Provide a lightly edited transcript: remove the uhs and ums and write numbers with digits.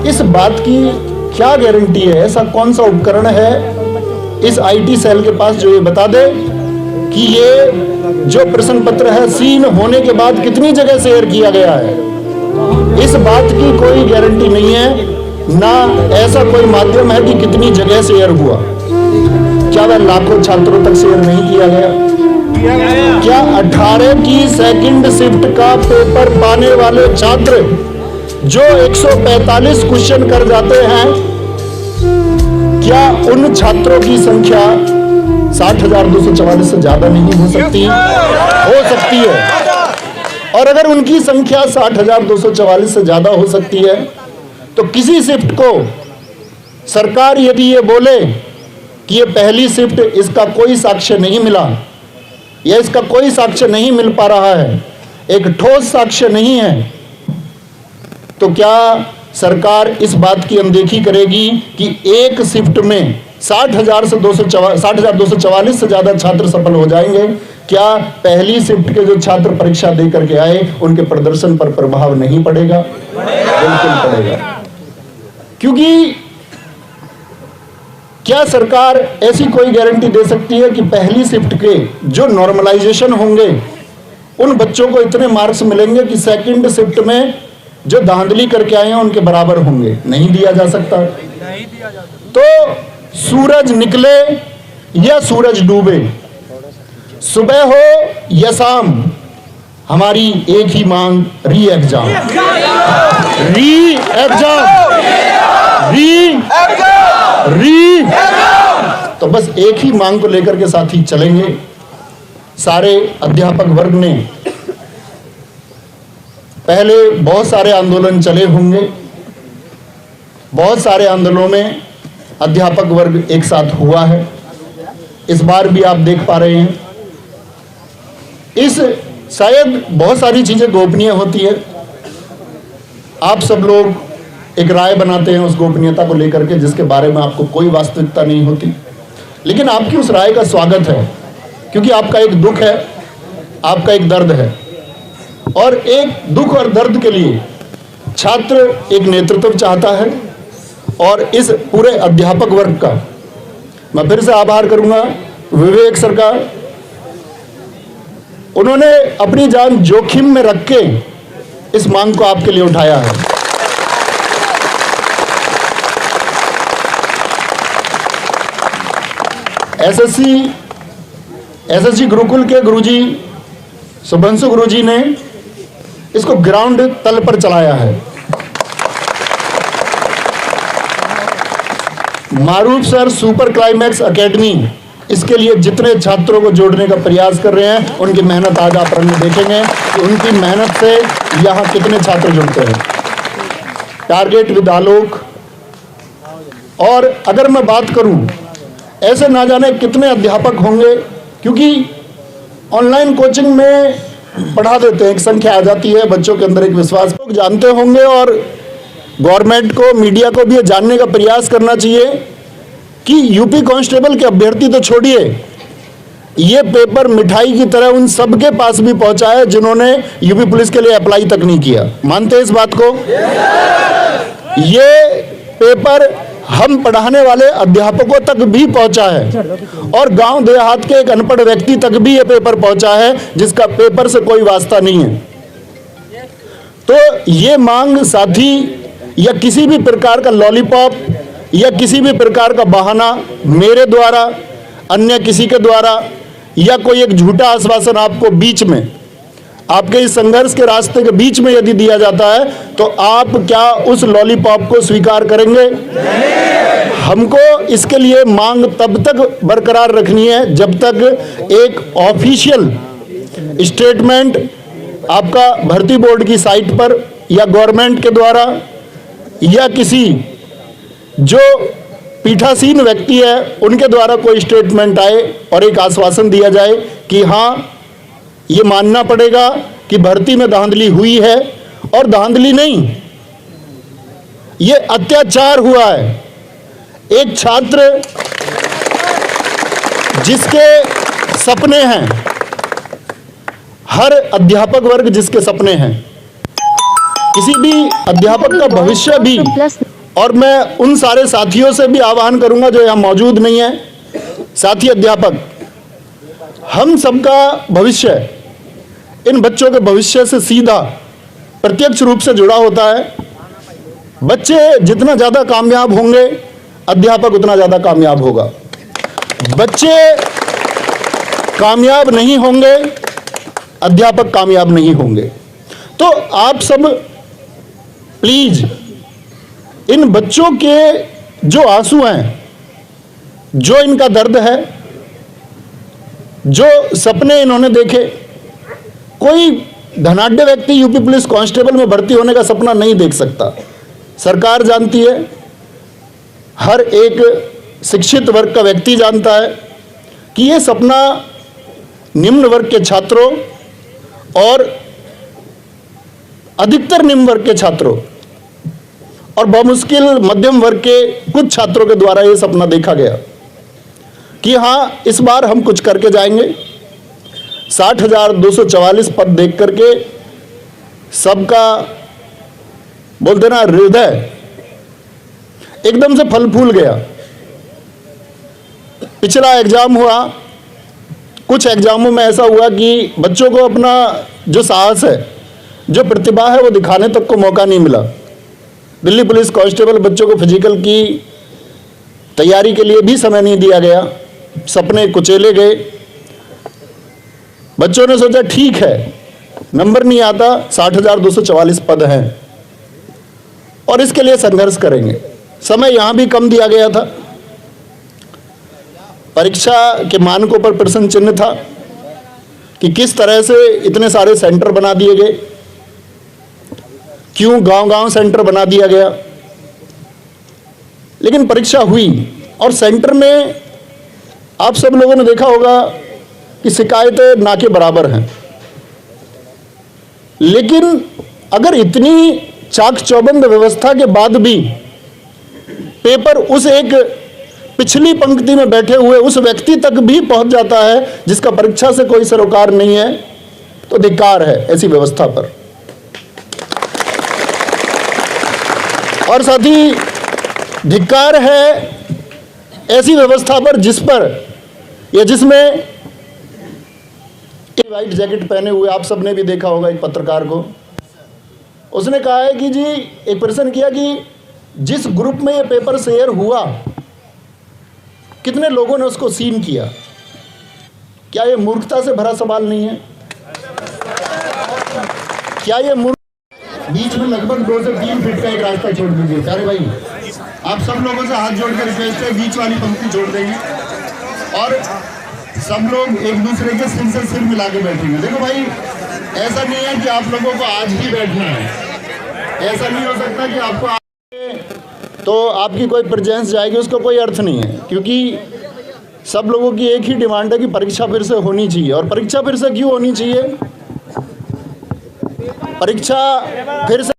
इस बात की क्या गारंटी है, ऐसा कौन सा उपकरण है इस आईटी सेल के पास जो ये बता दे कि ये जो प्रश्न पत्र है सीन होने के बाद कितनी जगह शेयर किया गया है? इस बात की कोई गारंटी नहीं है, ना ऐसा कोई माध्यम है कि कितनी जगह शेयर हुआ। क्या वह लाखों छात्रों तक शेयर नहीं किया गया? क्या 18 की सेकंड शिफ्ट का पेपर पाने वाले छात्र जो 145 क्वेश्चन कर जाते हैं, क्या उन छात्रों की संख्या 60,244 से ज्यादा नहीं हो सकती? हो सकती है। और अगर उनकी संख्या 60,244 से ज्यादा हो सकती है तो किसी शिफ्ट को सरकार यदि ये बोले कि ये पहली शिफ्ट, इसका कोई साक्ष्य नहीं मिला या इसका कोई साक्ष्य नहीं मिल पा रहा है, एक ठोस साक्ष्य नहीं है, तो क्या सरकार इस बात की अनदेखी करेगी कि एक शिफ्ट में 60,244 से ज्यादा छात्र सफल हो जाएंगे? क्या पहली शिफ्ट के जो छात्र परीक्षा दे करके आए उनके प्रदर्शन पर प्रभाव नहीं पड़ेगा? बिल्कुल पड़ेगा। क्योंकि क्या सरकार ऐसी कोई गारंटी दे सकती है कि पहली शिफ्ट के जो नॉर्मलाइजेशन होंगे उन बच्चों को इतने मार्क्स मिलेंगे कि सेकंड शिफ्ट में जो धांधली करके आए हैं उनके बराबर होंगे? नहीं दिया जा सकता। तो सूरज निकले या सूरज डूबे, सुबह हो या शाम, हमारी एक ही मांग, री एग्जाम, री एग्जाम, री। तो बस एक ही मांग को लेकर के साथ ही चलेंगे। सारे अध्यापक वर्ग ने पहले बहुत सारे आंदोलन चले होंगे, बहुत सारे आंदोलनों में अध्यापक वर्ग एक साथ हुआ है। इस बार भी आप देख पा रहे हैं, इस शायद बहुत सारी चीजें गोपनीय होती है, आप सब लोग एक राय बनाते हैं उस गोपनीयता को लेकर के जिसके बारे में आपको कोई वास्तविकता नहीं होती, लेकिन आपकी उस राय का स्वागत है, क्योंकि आपका एक दुख है, आपका एक दर्द है, और एक दुख और दर्द के लिए छात्र एक नेतृत्व चाहता है। और इस पूरे अध्यापक वर्ग का मैं फिर से आभार करूंगा विवेक सर का, उन्होंने अपनी जान जोखिम में रख के इस मांग को आपके लिए उठाया है। एसएससी गुरुकुल के गुरुजी शुभंशु गुरुजी ने इसको ग्राउंड तल पर चलाया है। मारूफ सर सुपर क्लाइमैक्स एकेडमी इसके लिए जितने छात्रों को जोड़ने का प्रयास कर रहे हैं, उनकी मेहनत आज आप रंग देखेंगे कि उनकी मेहनत से यहाँ कितने छात्र जुड़ते हैं। टारगेट विद आलोक। और अगर मैं बात करूं, ऐसे ना जाने कितने अध्यापक होंगे, क्योंकि ऑनलाइन कोचिंग में पढ़ा देते हैं, एक संख्या आ जाती है, बच्चों के अंदर एक विश्वास, लोग जानते होंगे। और गवर्नमेंट को, मीडिया को भी ये जानने का प्रयास करना चाहिए कि यूपी कांस्टेबल के अभ्यर्थी तो छोड़िए, ये पेपर मिठाई की तरह उन सबके पास भी पहुंचा है जिन्होंने यूपी पुलिस के लिए अप्लाई तक नहीं किया। मानते हैं इस बात को? ये पेपर हम पढ़ाने वाले अध्यापकों तक भी पहुंचा है, और गांव देहात के एक अनपढ़ व्यक्ति तक भी ये पेपर पहुंचा है जिसका पेपर से कोई वास्ता नहीं है। तो ये मांग साथी या किसी भी प्रकार का लॉलीपॉप या किसी भी प्रकार का बहाना मेरे द्वारा, अन्य किसी के द्वारा, या कोई एक झूठा आश्वासन आपको बीच में, आपके इस संघर्ष के रास्ते के बीच में यदि दिया जाता है तो आप क्या उस लॉलीपॉप को स्वीकार करेंगे? हमको इसके लिए मांग तब तक बरकरार रखनी है जब तक एक ऑफिशियल स्टेटमेंट आपका भर्ती बोर्ड की साइट पर या गवर्नमेंट के द्वारा या किसी जो पीठासीन व्यक्ति है उनके द्वारा कोई स्टेटमेंट आए और एक आश्वासन दिया जाए कि हाँ, ये मानना पड़ेगा कि भर्ती में धांधली हुई है, और धांधली नहीं, ये अत्याचार हुआ है। एक छात्र जिसके सपने हैं, हर अध्यापक वर्ग जिसके सपने हैं, किसी भी अध्यापक का भविष्य भी और मैं उन सारे साथियों से भी आह्वान करूंगा जो यहाँ मौजूद नहीं है, साथी अध्यापक, हम सबका भविष्य इन बच्चों के भविष्य से सीधा प्रत्यक्ष रूप से जुड़ा होता है। बच्चे जितना ज़्यादा कामयाब होंगे, अध्यापक उतना ज़्यादा कामयाब होगा। बच्चे कामयाब नहीं होंगे, अध्यापक कामयाब नहीं होंगे। तो आप सब प्लीज इन बच्चों के जो आंसू हैं, जो इनका दर्द है, जो सपने इन्होंने देखे, कोई धनाढ्य व्यक्ति यूपी पुलिस कांस्टेबल में भर्ती होने का सपना नहीं देख सकता। सरकार जानती है, हर एक शिक्षित वर्ग का व्यक्ति जानता है कि ये सपना निम्न वर्ग के छात्रों और अधिकतर निम्न वर्ग के छात्रों और बमुश्किल मध्यम वर्ग के कुछ छात्रों के द्वारा ये सपना देखा गया कि हाँ, इस बार हम कुछ करके जाएंगे। 60,244 पद देख करके सबका बोलते ना हृदय एकदम से फल फूल गया। पिछला एग्जाम हुआ, कुछ एग्जामों में ऐसा हुआ कि बच्चों को अपना जो साहस है, जो प्रतिभा है, वो दिखाने तक को मौका नहीं मिला। दिल्ली पुलिस कांस्टेबल बच्चों को फिजिकल की तैयारी के लिए भी समय नहीं दिया गया, सपने कुचेले गए। बच्चों ने सोचा ठीक है, नंबर नहीं आता, 60,244 पद हैं और इसके लिए संघर्ष करेंगे। समय यहां भी कम दिया गया था, परीक्षा के मानकों पर प्रश्न चिन्ह था कि किस तरह से इतने सारे सेंटर बना दिए गए, क्यों गांव-गांव सेंटर बना दिया गया। लेकिन परीक्षा हुई और सेंटर में आप सब लोगों ने देखा होगा कि शिकायतें ना के बराबर हैं। लेकिन अगर इतनी चाक चौबंद व्यवस्था के बाद भी पेपर उस एक पिछली पंक्ति में बैठे हुए उस व्यक्ति तक भी पहुंच जाता है जिसका परीक्षा से कोई सरोकार नहीं है, तो धिक्कार है ऐसी व्यवस्था पर। और साथ ही धिक्कार है ऐसी व्यवस्था पर जिस पर या जिसमें व्हाइट जैकेट पहने हुए आप सबने भी देखा होगा एक पत्रकार को, उसने कहा है कि जी, एक प्रश्न किया कि जिस ग्रुप में ये पेपर शेयर हुआ कितने लोगों ने उसको सीन किया। क्या ये मूर्खता से भरा सवाल नहीं है? क्या ये बीच में लगभग 2 से 3 फीट का एक रास्ता छोड़ दीजिए। सारे भाई आप सब लोगों से हाथ जोड़कर रिक्वेस्ट है, बीच वाली पंक्ति छोड़ देंगे और सब लोग एक दूसरे के सिर से सिर मिला के बैठेंगे। देखो भाई, ऐसा नहीं है कि आप लोगों को आज ही बैठना है, ऐसा नहीं हो सकता कि आपको तो आपकी कोई प्रेजेंस जाएगी, उसका कोई अर्थ नहीं है। क्योंकि सब लोगों की एक ही डिमांड है कि परीक्षा फिर से होनी चाहिए। और परीक्षा फिर से क्यों होनी चाहिए? परीक्षा फिर से